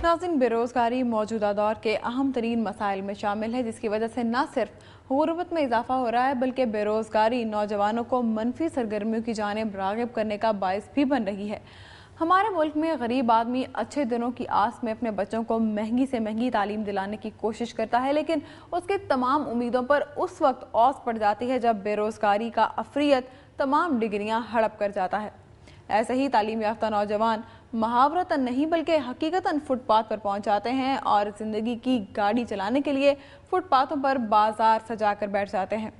नाज़रीन, बेरोज़गारी मौजूदा दौर के अहम तरीन मसाइल में शामिल है, जिसकी वजह से न सिर्फ गुर्बत में इजाफा हो रहा है बल्कि बेरोज़गारी नौजवानों को मनफी सरगर्मियों की जानिब राग़िब करने का बाइस भी बन रही है। हमारे मुल्क में गरीब आदमी अच्छे दिनों की आस में अपने बच्चों को महंगी से महंगी तालीम दिलाने की कोशिश करता है, लेकिन उसकी तमाम उम्मीदों पर उस वक्त औस पड़ जाती है जब बेरोज़गारी का अफरियत तमाम डिग्रियां हड़प कर जाता है। ऐसे ही तालीम याफ्ता नौजवान मुहावरतन नहीं बल्कि हकीकतन फुटपाथ पर पहुंच जाते हैं और ज़िंदगी की गाड़ी चलाने के लिए फुटपाथों पर बाजार सजा कर बैठ जाते हैं।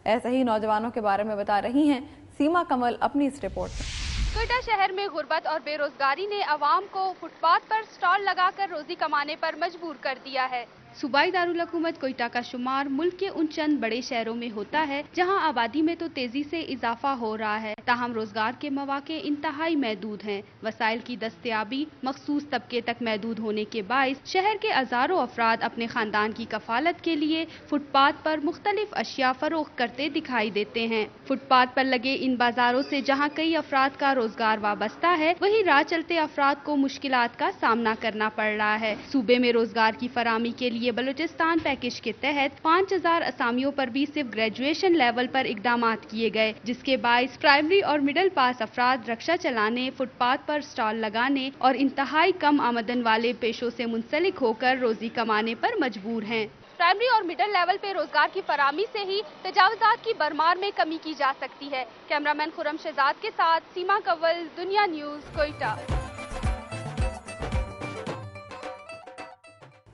ऐसे ही नौजवानों के बारे में बता रही हैं सीमा कमल अपनी इस रिपोर्ट में। कोयटा शहर में गुर्बत और बेरोजगारी ने आवाम को फुटपाथ पर स्टॉल लगाकर रोजी कमाने पर मजबूर कर दिया है। सूबाई दारुल हुकूमत कोयटा का शुमार मुल्क के उन चंद बड़े शहरों में होता है जहां आबादी में तो तेजी से इजाफा हो रहा है, ताहम रोजगार के मौके इंतहाई महदूद हैं। वसाइल की दस्तयाबी मखसूस तबके तक महदूद होने के बाइस शहर के हजारों अफराद अपने खानदान की कफालत के लिए फुटपाथ पर मुख्तलिफ अशिया फरोख्त करते दिखाई देते हैं। फुटपाथ पर लगे इन बाजारों से जहाँ कई अफराद का रोजगार वाबस्ता है, वहीं राह चलते अफराद को मुश्किलात का सामना करना पड़ रहा है। सूबे में रोजगार की फरामी के लिए बलूचिस्तान पैकेज के तहत 5000 असामियों पर भी सिर्फ ग्रेजुएशन लेवल पर इकदामात किए गए, जिसके बाइस प्राइमरी और मिडिल पास अफराद रक्षा चलाने, फुटपाथ पर स्टॉल लगाने और इंतहाई कम आमदन वाले पेशों से मुंसलिक होकर रोजी कमाने पर मजबूर हैं। प्राइमरी और मिडिल लेवल पे रोजगार की फरामी से ही तजावुजात की भरमार में कमी की जा सकती है। कैमरामैन खुरम शहजाद के साथ सीमा कंवल, दुनिया न्यूज, कोयटा।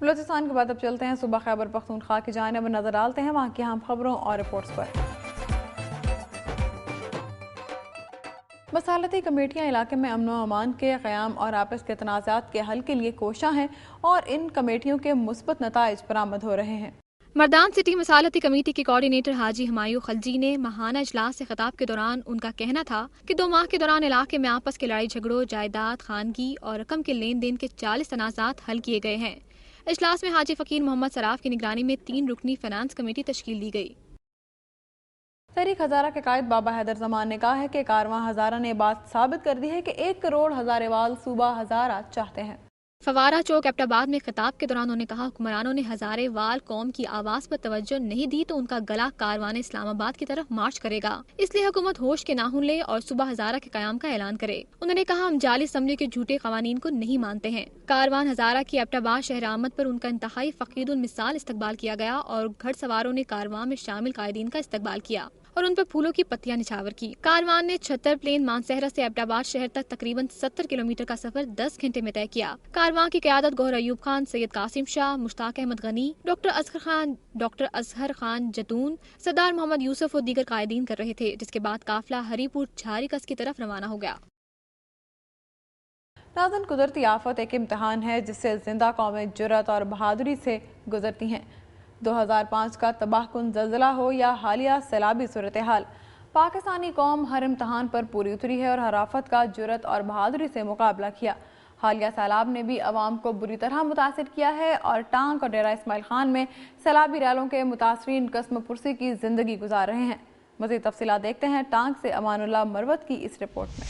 बलूचिस्तान के बाद अब चलते हैं सूबा खैबर पख्तूनख्वा की जानिब, नजर डालते हैं वहाँ की अहम खबरों और रिपोर्ट्स पर। मसालती कमेटियाँ इलाके में अमन व अमान के क़याम और आपस के तनाज़ात के हल के लिए कोशां हैं और इन कमेटियों के मुस्बत नताइज बरामद हो रहे हैं। मर्दान सिटी मसालती कमेटी के कोऑर्डिनेटर हाजी हमायू खलजी ने माहाना इजलास से खिताब के दौरान उनका कहना था कि 2 माह के दौरान इलाके में आपस के लड़ाई झगड़ों, जायदाद, खानगी और रकम के लेन देन के 40 तनाज़ात हल किए गए हैं। इजलास में हाजी फकीर मोहम्मद सराफ की निगरानी में 3 रुकनी फाइनेंस कमेटी तश्कील दी गई। तहरीक हजारा के कायद बाबा हैदर जमान ने कहा है कि कारवां हजारा ने बात साबित कर दी है कि 1 करोड़ हजारेवाल सूबा हजारा चाहते हैं। फवारा चौक एबटाबाद में खिताब के दौरान उन्होंने कहा, हुक्मरानों ने हजारेवाल कौम की आवाज पर तवज्जो नहीं दी तो उनका गला कारवान इस्लामाबाद की तरफ मार्च करेगा। इसलिए हुकूमत होश के नाहुन ले और सूबा हजारा के कयाम का ऐलान करे। उन्होंने कहा, हम जाली असम्बली के झूठे कवानीन को नहीं मानते हैं। कारवान हजारा की एबटाबाद शहर आमद पर उनका इंतहाई फकीरुल मिसाल इस्तकबाल किया गया और घड़सवारों ने कारवान में शामिल कायदीन का इस्तकबाल किया और उन पर फूलों की पत्तियां निछावर की। कारवान ने 76 प्लेन मानसहरा से एबटाबाद शहर तक तकरीबन 70 किलोमीटर का सफर 10 घंटे में तय किया। कारवान की क़यादत गौहर अयूब खान, सैयद कासिम शाह, मुश्ताक अहमद गनी, डॉक्टर अजहर खान जतून, सरदार मोहम्मद यूसुफ और दीगर कायदीन कर रहे थे, जिसके बाद काफिला हरीपुर झारीकस की तरफ रवाना हो गया। नाज़रीन, कुदरती आफत एक इम्तहान है जिससे जिंदा कौमें जुर्रत और बहादुरी से गुजरती हैं। 2005 का तबाहकुन ज़लज़ला हो या हालिया सैलाबी सूरत हाल, पाकिस्तानी कौम हर इम्तहान पर पूरी उतरी है और हर आफत का जुर्रत और बहादुरी से मुकाबला किया। हालिया सैलाब ने भी अवाम को बुरी तरह मुतासिर किया है और टांग और डेरा इस्माइल खान में सैलाबी रैलों के मुतासरीन कस्म पुरसी की जिंदगी गुजार रहे हैं। मज़ीद तफसीलात देखते हैं टांग से अमानुल्लाह मरवत की इस रिपोर्ट में।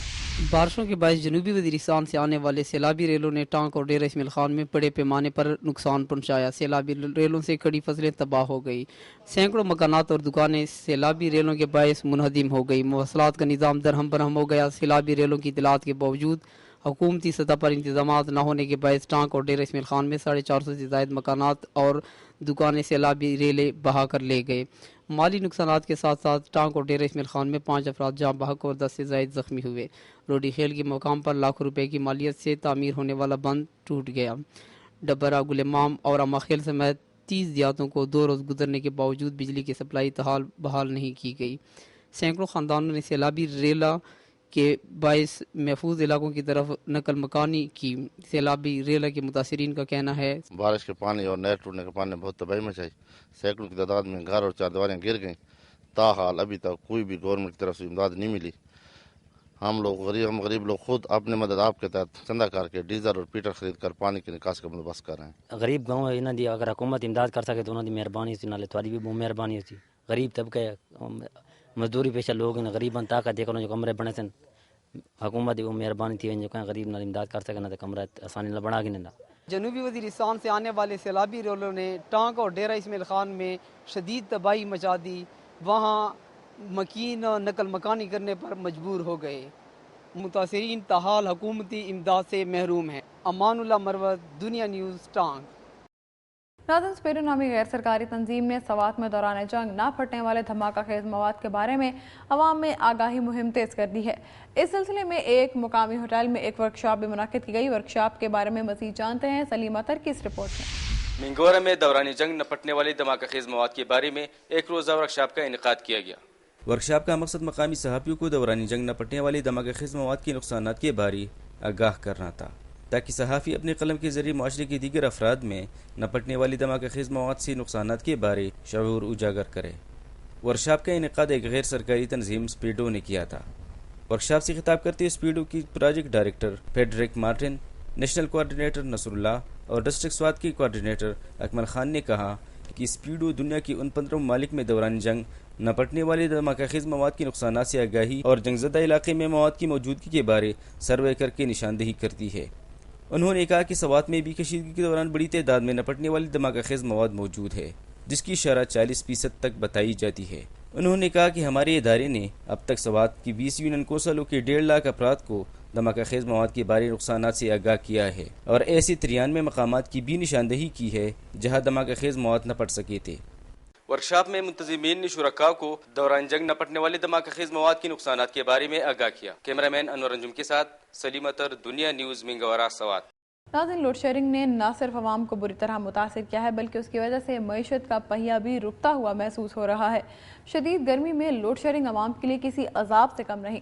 बारिशों के बायस जनूबी वज़ीरिस्तान से आने वाले सैलाबी रेलों ने टांग और डेरा इस्माइल खान में बड़े पैमाने पर नुकसान पहुंचाया। सैलाबी रेलों से कड़ी फसलें तबाह हो गई। सैकड़ों मकानात और दुकानें सैलाबी रेलों के बायस मुनहदिम हो गई। मवासलात का निज़ाम दरहम बरहम हो गया। सैलाबी रेलों की इतलात के बावजूद हुकूमती सतह पर इंतजामात न होने के बायस टांग और डेरा इस्माइल खान में 450 से ज़ायद मकानात और दुकानें सैलाबी रेलें बहा कर ले गए। माली नुकसानात के साथ साथ टांग और डेरा इस्माइल खान में 5 अफराद जाँ बहक और 10 से ज़ायद ज़ख्मी हुए। रोडी खेल के मकाम पर लाखों रुपए की मालियत से तामीर होने वाला बंद टूट गया। डबरा, गुलेमाम और अमाखेल समेत 30 देहातों को 2 रोज़ गुजरने के बावजूद बिजली की सप्लाई बहाल नहीं की गई। सैकड़ों ख़ानदानों ने सैलाबी रेला के बायस महफूज इलाकों की तरफ नकल मकानी की। सैलाबी रेला के मुतासरीन का कहना है, बारिश के पानी और नहर टूटने के पानी ने बहुत तबाही मचाई। सैकड़ों की तादाद में घर और चारदीवारियाँ गिर गईं। ताहाल अभी तक कोई भी गवर्नमेंट की तरफ से इमदाद नहीं मिली। हम गरीब लोग खुद अपने मदद आपके तहत चंदा करके डीजल और पीटर खरीद कर पानी की निकास का बंदोबस्त कर रहे हैं। गरीब गाँव है इन्हों की अगर हुकूमत इमदाद कर सके तो उन्होंने मेहरबानी सी, नाले थोड़ी भी बहुत मेहरबानी सी। गरीब तबके मजदूरी पेशा लोग इन गरीबन ताकत देकर जो कमरे बने सन हुकूमत वो मेहरबानी थी वही गरीब नाल इमदाद कर सके ना तो कमरा आसानी ना बना के ना جنوبی وزیرستان سے آنے والے سیلابی ریلوں نے ٹانک اور ڈیرہ اسماعیل خان میں شدید تباہی مچا دی، وہاں مکین نقل مکانی کرنے پر مجبور ہو گئے۔ متاثرین تاحال حکومتی امداد سے محروم ہیں۔ امان اللہ مروت، دنیا نیوز، ٹانک۔ ناظرین، سپیڈو نامی غیر سرکاری تنظیم نے سوات میں دوران جنگ نہ پھٹنے والے دھماکہ خیز مواد کے بارے میں عوام میں آگاہی مہم تیز کر دی ہے۔ اس سلسلے میں ایک مقامی ہوٹل میں ایک ورکشاپ بھی منعقد کی گئی۔ ورکشاپ کے بارے میں مزید جانتے ہیں سلیم اطہر کی اس رپورٹ میں۔ منگورہ میں دوران جنگ نہ پھٹنے والے دھماکہ خیز مواد کے بارے میں ایک روزہ ورکشاپ کا انعقاد کیا گیا۔ ورکشاپ کا مقصد مقامی صحافیوں کو دوران جنگ نہ پھٹنے والے دھماکہ خیز مواد کے نقصانات کے بارے آگاہ کرنا تھا، تاکہ صحافی اپنے قلم کے ذریعے معاشرے کے دیگر افراد میں نہ پھٹنے والی دھماکہ خیز مواد سے نقصانات کے بارے شعور اجاگر کرے۔ ورکشاپ کا انعقاد ایک غیر سرکاری تنظیم سپیڈو نے کیا تھا۔ ورکشاپ سے خطاب کرتے ہوئے سپیڈو کی project director Frederick Martin, national coordinator Nasrullah اور ڈسٹرکٹ سوات کے کوآرڈینیٹر اکمل خان نے کہا کہ سپیڈو دنیا کے ان 15 ممالک میں دوران جنگ نہ پھٹنے والے دھماکہ خیز مواد کے نقصانات سے آگاہی اور جنگ زدہ علاقے میں مواد کی موجودگی کے بارے سروے کر کے نشاندہی کرتی ہے۔ انہوں نے کہا کہ سوات میں بھی کشیدگی کے دوران بڑی تعداد میں نہ پھٹنے والی دھماکہ خیز مواد موجود ہے، جس کی شرح 40% تک بتائی جاتی ہے۔ انہوں نے کہا کہ ہمارے ادارے نے اب تک سوات کی 20 یونین کوسلوں کے 1.5 لاکھ افراد کو دھماکہ خیز مواد کے بارے نقصانات سے آگاہ کیا ہے اور ایسے 93 مقامات کی بھی نشاندہی کی ہے جہاں دھماکہ خیز مواد نہ پھٹ سکے تھے۔ ورکشاپ میں منتظمین نے شرکاء کو دوران جنگ نہ پھٹنے والے دھماکہ خیز مواد کے نقصانات کے بارے میں آگاہ کیا۔ کیمرہ مین انور انجم کے ساتھ سلیم اطہر، دنیا نیوز، منگورہ، سوات۔ ناظرین، لوڈ شیڈنگ نے نہ صرف عوام کو بری طرح متاثر کیا ہے بلکہ اس کی وجہ سے معیشت کا پہیہ بھی رکتا ہوا محسوس ہو رہا ہے۔ شدید گرمی میں لوڈ شیڈنگ عوام کے لیے کسی عذاب سے کم نہیں۔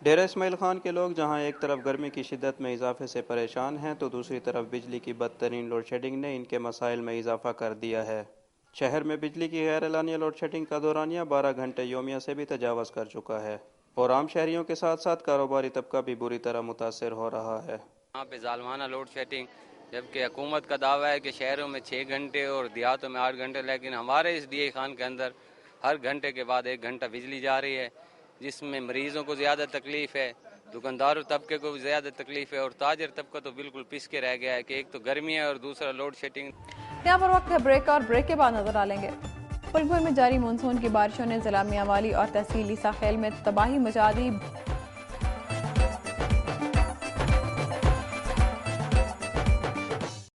ڈیرہ اسماعیل خان کے لوگ جہاں ایک طرف گرمی کی شدت میں اضافے سے پریشان ہیں تو دوسری طرف بجلی کی بدترین لوڈ شیڈنگ نے ان کے مسائل میں اضافہ کر دیا ہے۔ شہر میں بجلی کی غیر اعلانیہ لوڈ شیڈنگ کا دورانیہ 12 گھنٹے یومیہ سے بھی تجاوز کر چکا ہے اور عام شہریوں کے ساتھ ساتھ کاروباری طبقہ بھی بری طرح متاثر ہو رہا ہے۔ یہاں پہ ظالمانہ لوڈ شیڈنگ، جبکہ حکومت کا دعویٰ ہے کہ شہروں میں 6 گھنٹے اور دیہاتوں میں 8 گھنٹے، لیکن ہمارے اس ڈی خان کے اندر ہر گھنٹے کے بعد 1 گھنٹہ بجلی جا رہی ہے، جس میں مریضوں کو زیادہ تکلیف ہے، دکانداروں طبقے کو زیادہ تکلیف ہے اور تاجر طبقہ تو بالکل پس کے رہ گیا ہے کہ ایک تو گرمی ہے اور دوسرا لوڈ شیڈنگ۔ یہاں پر وقت ہے بریک اور بریک کے بعد نظر ڈالیں گے۔ ملک بھر میں جاری مانسون کی بارشوں نے ضلع میاں والی اور تحصیل عیسیٰ خیل میں تباہی مچا دی۔